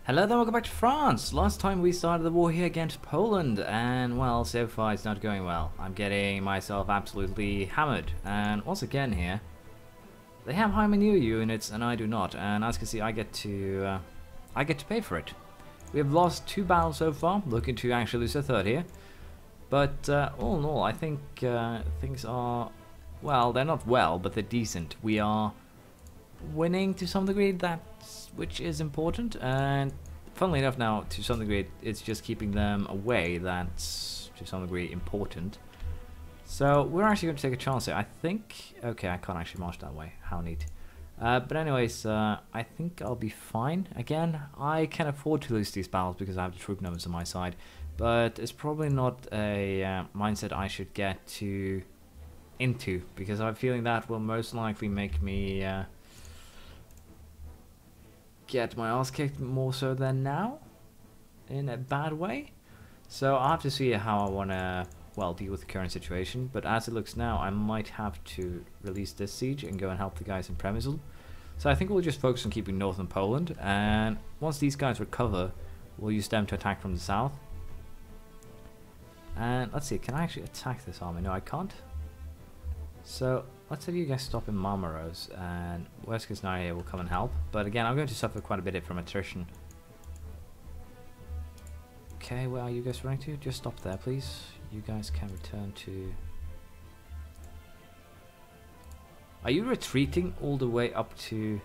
Hello there, welcome back to France. Last time we started the war here against Poland, and well, so far it's not going well. I'm getting myself absolutely hammered. And once again here, they have high manure units and I do not. And as you can see, I get to pay for it. We have lost 2 battles so far, looking to actually lose a 3rd here. But all in all, I think things are, well, they're not well, but they're decent. We are winning to some degree, which is important, and funnily enough now, to some degree, it's just keeping them away that's to some degree important. So we're actually going to take a chance here. I think, okay, I can't actually march that way, how neat. But anyways, I think I'll be fine. Again, I can afford to lose these battles because I have the troop numbers on my side, but it's probably not a mindset I should get into, because I'm feeling that will most likely make me get my ass kicked more so than now, in a bad way. So I'll have to see how I want to, well, deal with the current situation. But as it looks now, I might have to release this siege and go and help the guys in Przemysl. So I think we'll just focus on keeping northern Poland, and once these guys recover, we'll use them to attack from the south. And let's see, can I actually attack this army? No, I can't. So let's have you guys stop in Marmaros, and worst case scenario will come and help. But again, I'm going to suffer quite a bit from attrition. Okay, where are you guys running to? Just stop there, please. You guys can return to... Are you retreating all the way up to...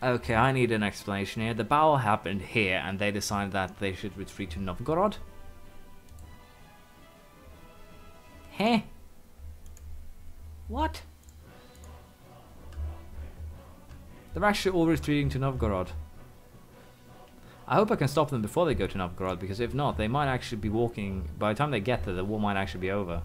Okay, I need an explanation here. The battle happened here, and they decided that they should retreat to Novgorod. Heh? What? They're actually all retreating to Novgorod. I hope I can stop them before they go to Novgorod, because if not, they might actually be walking. By the time they get there, the war might actually be over.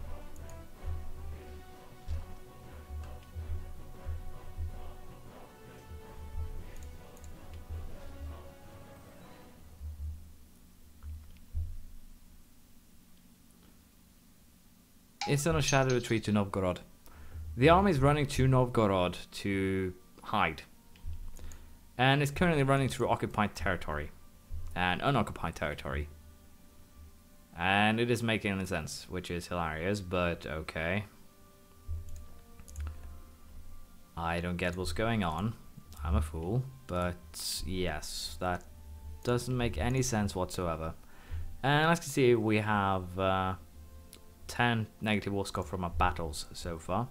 Instant shadow retreat to Novgorod. The army is running to Novgorod to hide, and it's currently running through occupied territory and unoccupied territory, and it is making any sense, which is hilarious, but okay. I don't get what's going on. I'm a fool, but yes, that doesn't make any sense whatsoever. And as you can see, we have 10 negative war score from our battles so far.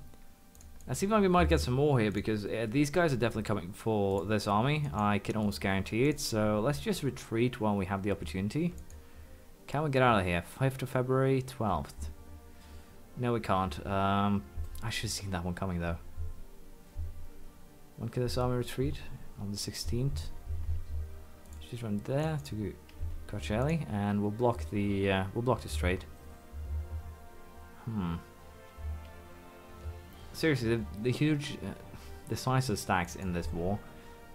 It seems like we might get some more here, because these guys are definitely coming for this army. I can almost guarantee it. So let's just retreat while we have the opportunity. Can we get out of here? 5th of February, 12th. No, we can't. I should have seen that one coming though. When can this army retreat? On the 16th. Just run there to Kocheli, and we'll block the strait. Seriously, the huge, decisive stacks in this war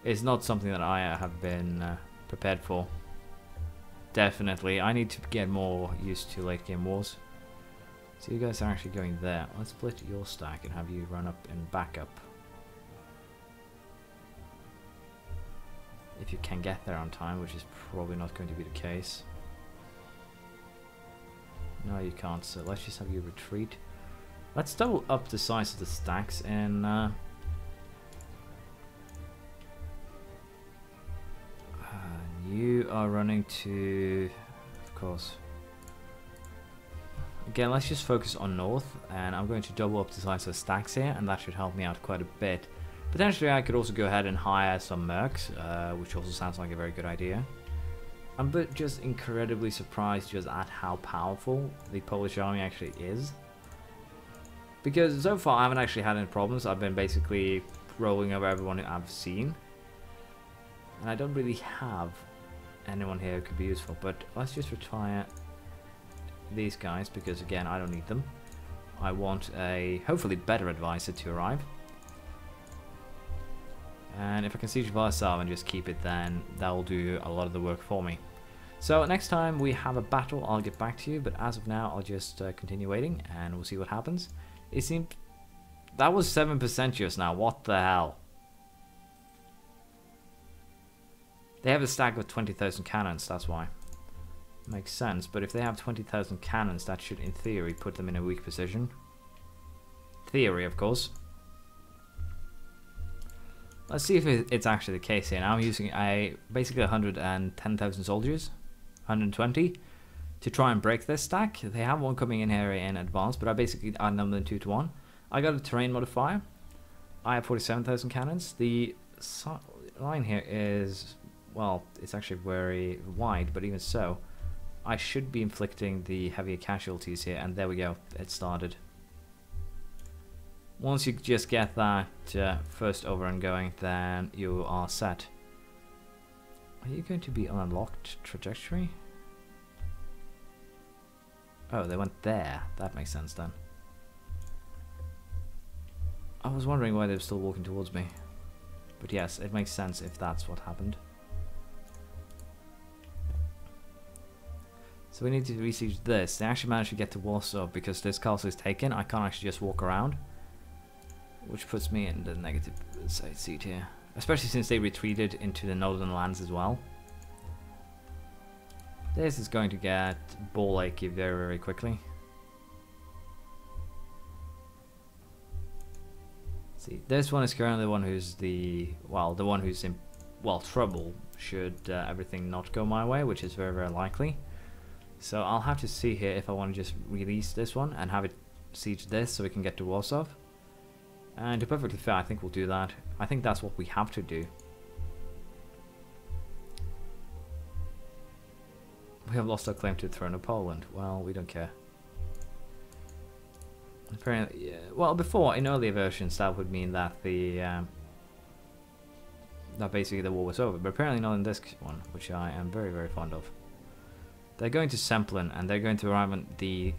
is not something that I have been prepared for. Definitely, I need to get more used to late game wars. So you guys are actually going there. Let's split your stack and have you run up and back up. If you can get there on time, which is probably not going to be the case. No, you can't, so let's just have you retreat. Let's double up the size of the stacks, and you are running to, of course. Again, let's just focus on north, and I'm going to double up the size of the stacks here, and that should help me out quite a bit. Potentially I could also go ahead and hire some mercs, which also sounds like a very good idea. I'm just incredibly surprised just at how powerful the Polish army actually is. Because so far I haven't actually had any problems. I've been basically rolling over everyone I've seen. And I don't really have anyone here who could be useful. But let's just retire these guys, because again, I don't need them. I want a hopefully better advisor to arrive. And if I can siege Warsaw and just keep it, then that will do a lot of the work for me. So next time we have a battle, I'll get back to you, but as of now, I'll just continue waiting, and we'll see what happens. It seemed... That was 7% just now, what the hell? They have a stack of 20,000 cannons, that's why. Makes sense, but if they have 20,000 cannons, that should, in theory, put them in a weak position. Theory, of course. Let's see if it's actually the case here. Now I'm using basically 110,000 soldiers, 120, to try and break this stack. They have one coming in here in advance, but I basically outnumber them 2 to 1. I got a terrain modifier. I have 47,000 cannons. The line here is, well, it's actually very wide, but even so, I should be inflicting the heavier casualties here, and there we go, it started. Once you just get that first overrun going, then you are set. Are you going to be on a locked trajectory? Oh, they went there. That makes sense then. I was wondering why they were still walking towards me. But yes, it makes sense if that's what happened. So we need to besiege this. They actually managed to get to Warsaw because this castle is taken. I can't actually just walk around. Which puts me in the negative side seat here. Especially since they retreated into the northern lands as well. This is going to get ball-achy very, very quickly. See, this one is currently the one who's the one who's in, trouble should everything not go my way, which is very, very likely. So I'll have to see here if I want to just release this one and have it siege this so we can get to Warsaw. And to be perfectly fair, I think we'll do that. I think that's what we have to do. We have lost our claim to the throne of Poland. Well, we don't care. Apparently, yeah, well, before in earlier versions that would mean that that basically the war was over, but apparently not in this one, which I am very, very fond of. They're going to Semplin and they're going to arrive on the.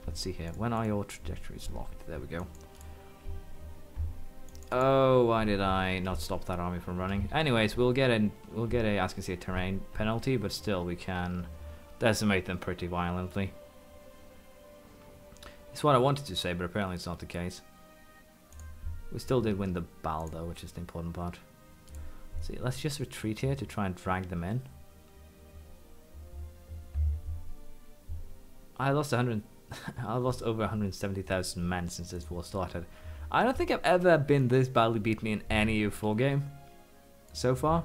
Let's see here. When are your trajectories locked? There we go. Oh, why did I not stop that army from running? Anyways, we'll get a as you can see, a terrain penalty, but still we can decimate them pretty violently. It's what I wanted to say, but apparently it's not the case. We still did win the battle though, which is the important part. See, let's just retreat here to try and drag them in. I lost I lost over 170,000 men since this war started. I don't think I've ever been this badly beaten in any U4 game so far.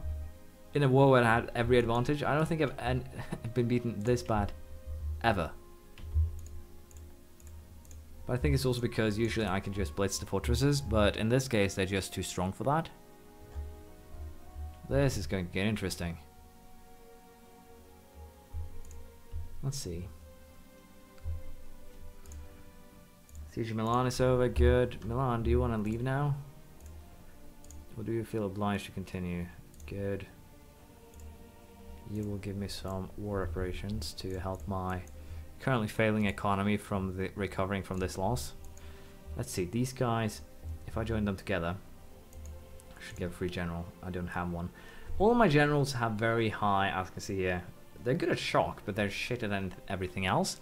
In a war where I had every advantage, I don't think I've been beaten this bad ever. But I think it's also because usually I can just blitz the fortresses, but in this case they're just too strong for that. This is going to get interesting. Let's see. Siege of Milan is over, good. Milan, do you want to leave now? Or do you feel obliged to continue? Good. You will give me some war reparations to help my currently failing economy from recovering from this loss. Let's see, these guys, if I join them together, I should get a free general. I don't have one. All of my generals have very high, as you can see here, they're good at shock, but they're shitter than everything else.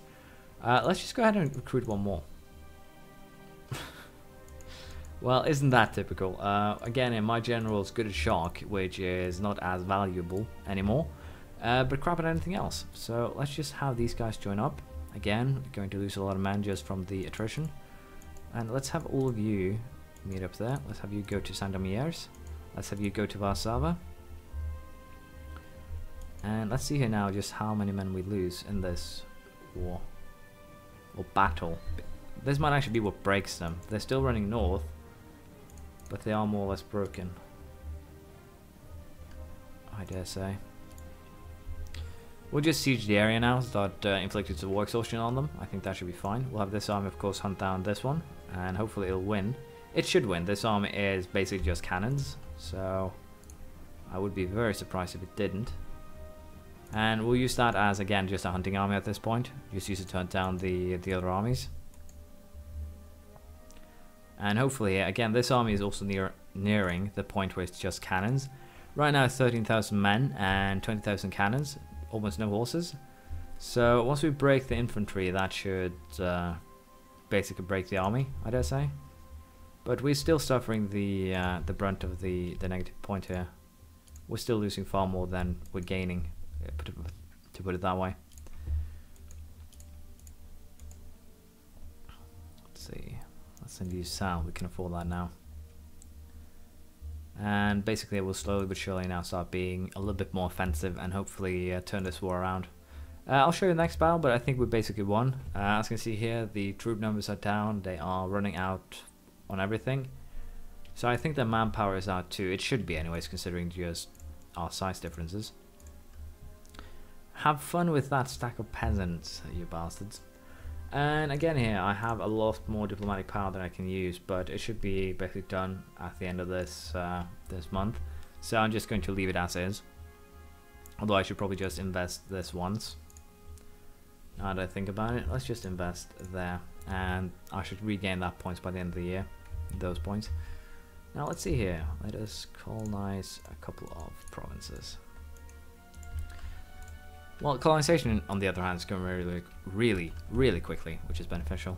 Let's just go ahead and recruit one more. Well, isn't that typical? Again, my general's good at shock, which is not as valuable anymore, but crap at anything else. So let's just have these guys join up. Again, going to lose a lot of men just from the attrition. And let's have all of you meet up there. Let's have you go to Sandomierz. Let's have you go to Warszawa. And let's see here now just how many men we lose in this war. Or battle. This might actually be what breaks them. They're still running north, but they are more or less broken, I dare say. We'll just siege the area now, start inflicting some war exhaustion on them. I think that should be fine. We'll have this army, of course, hunt down this one, and hopefully it'll win. It should win. This army is basically just cannons, so I would be very surprised if it didn't. And we'll use that as, again, just a hunting army at this point. Just use it to hunt down the other armies. And hopefully, again, this army is also nearing the point where it's just cannons. Right now it's 13,000 men and 20,000 cannons, almost no horses. So once we break the infantry, that should basically break the army, I dare say. But we're still suffering the brunt of the negative point here. we're still losing far more than we're gaining, to put it that way. Let's see, let's send you south, we can afford that now. And basically it will slowly but surely now start being a little bit more offensive and hopefully turn this war around. I'll show you the next battle, but I think we basically won. As you can see here, the troop numbers are down, they are running out on everything. So I think the manpower is out too. It should be anyways, considering just our size differences. Have fun with that stack of peasants, you bastards. And again here, I have a lot more diplomatic power than I can use, but it should be basically done at the end of this this month. So I'm just going to leave it as is. Although I should probably just invest this once. Now that I think about it, let's just invest there. And I should regain that points by the end of the year. Those points. Now let's see here. Let us colonize a couple of provinces. Well, colonization, on the other hand, is going really quickly, which is beneficial.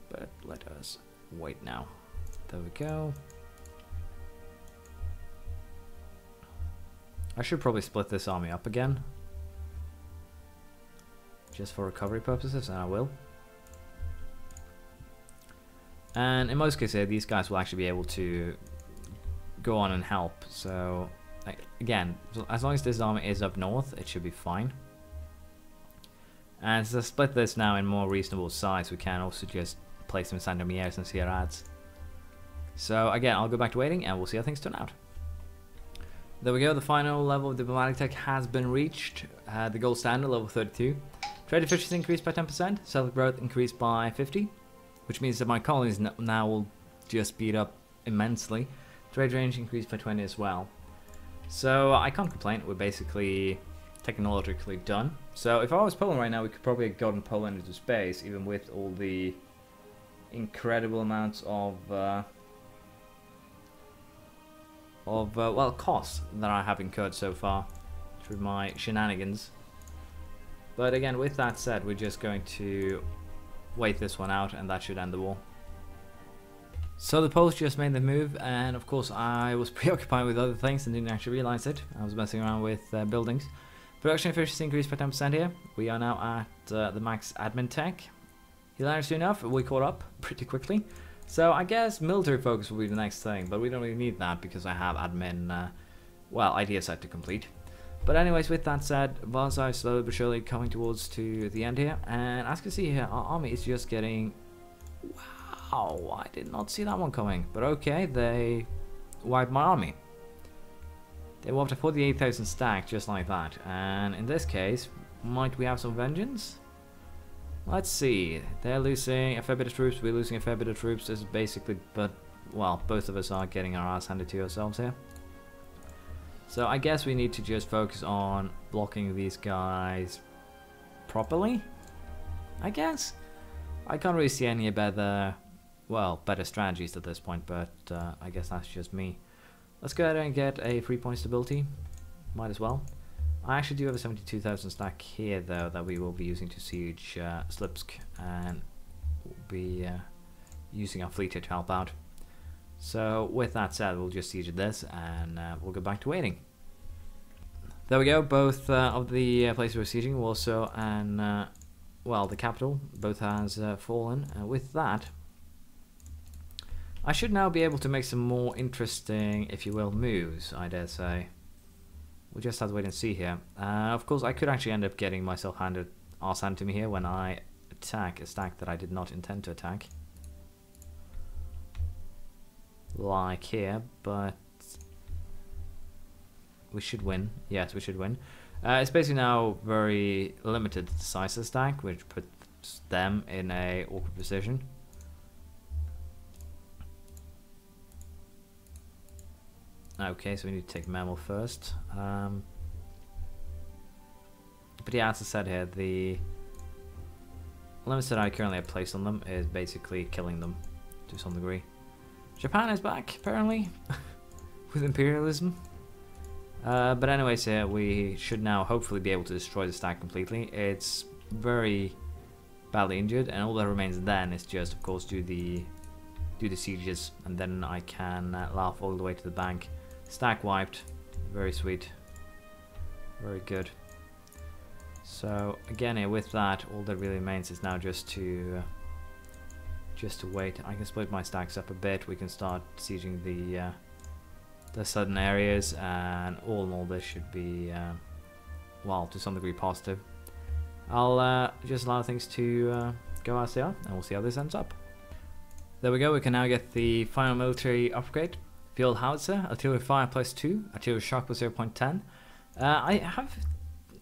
But let us wait now. There we go. I should probably split this army up again. Just for recovery purposes, and I will. And in most cases, these guys will actually be able to go on and help. So, again, as long as this army is up north, it should be fine. And to split this now in more reasonable size, we can also just place them in Sandomieres and Sierrads. So again, I'll go back to waiting and we'll see how things turn out. There we go, the final level of diplomatic tech has been reached. The gold standard, level 32. Trade efficiency increased by 10%, settler growth increased by 50%, which means that my colonies now will just speed up immensely. Trade range increased by 20 as well. So I can't complain, we're basically technologically done. So if I was Poland right now, we could probably have gotten Poland into space, even with all the incredible amounts of well, costs that I have incurred so far through my shenanigans. But again, with that said, we're just going to wait this one out and that should end the war. So the Poles just made the move, and of course I was preoccupied with other things and didn't actually realize it. I was messing around with buildings. Production efficiency increased by 10% here. We are now at the max admin tech. Hilariously enough, we caught up pretty quickly. So I guess military focus will be the next thing, but we don't really need that because I have admin, well, idea set to complete. But anyways, with that said, Varzai is slowly but surely coming towards to the end here, and as you can see here, our army is just getting... Wow, I did not see that one coming, but okay, they wiped my army. They wiped a 48,000 stack just like that, and in this case, might we have some vengeance? Let's see, they're losing a fair bit of troops, we're losing a fair bit of troops, this is basically, but, well, both of us are getting our ass handed to ourselves here. So I guess we need to just focus on blocking these guys properly, I guess? I can't really see any better, well, better strategies at this point, but I guess that's just me. Let's go ahead and get a 3-point stability, might as well. I actually do have a 72,000 stack here though that we will be using to siege Slipsk, and we'll be using our fleet here to help out. So with that said, we'll just siege this and we'll go back to waiting. There we go, both of the places we're sieging, Warsaw and well, the capital, both has fallen. With that, I should now be able to make some more interesting, if you will, moves, I dare say. We'll just have to wait and see here. Of course, I could actually end up getting myself arse handed to me here when I attack a stack that I did not intend to attack. Like here, but we should win. Yes, we should win. It's basically now very limited size of stack, which puts them in a awkward position. Okay, so we need to take Memel first. But yeah, as I said here, the limits that I currently have placed on them is basically killing them to some degree. Japan is back, apparently, with imperialism. But anyways, here we should now hopefully be able to destroy the stack completely. It's very badly injured, and all that remains then is just, of course, do the sieges, and then I can laugh all the way to the bank. Stack wiped, Very sweet. Very good. So again here with that, all that really remains is now just to wait. I can split my stacks up a bit. We can start sieging the southern areas, and all in all this should be well, to some degree positive. I'll just allow things to go as they are, and we'll see how this ends up. There we go, we can now get the final military upgrade. Field howitzer, artillery fire +2, artillery shock was 0.10.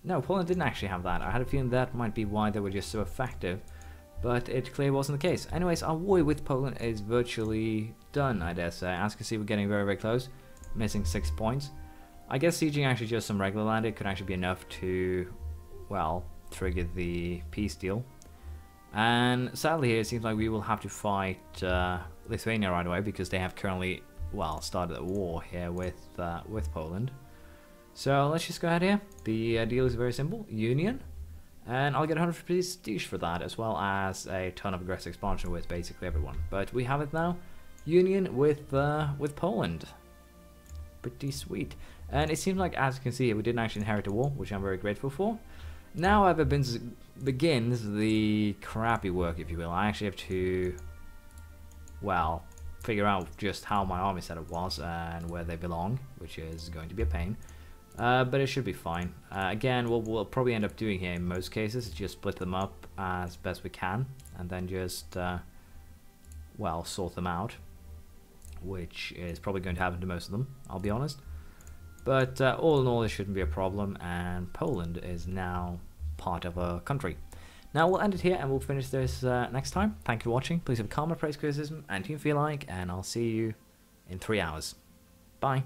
No, Poland didn't actually have that. I had a feeling that might be why they were just so effective, but it clearly wasn't the case. Anyways, our war with Poland is virtually done, I dare say. As you can see, we're getting very, very close, missing 6 points. I guess sieging actually just some regular land, it could actually be enough to, well, trigger the peace deal. And sadly here, it seems like we will have to fight Lithuania right away, because they have currently, well, started a war here with Poland. So let's just go ahead here. The deal is very simple: union, and I'll get 100 prestige for that, as well as a ton of aggressive expansion with basically everyone. But we have it now, union with Poland. Pretty sweet. And it seems like, as you can see, we didn't actually inherit a war, which I'm very grateful for. Now, however, begins the crappy work, if you will. I actually have to, well, figure out just how my army setup was and where they belong, which is going to be a pain. But it should be fine. Again, what we'll probably end up doing here in most cases is just split them up as best we can, and then just, well, sort them out, which is probably going to happen to most of them, I'll be honest. But all in all, this shouldn't be a problem, and Poland is now part of a country. Now we'll end it here, and we'll finish this next time. Thank you for watching. Please have comment, praise, criticism, and if you feel like, and I'll see you in 3 hours. Bye.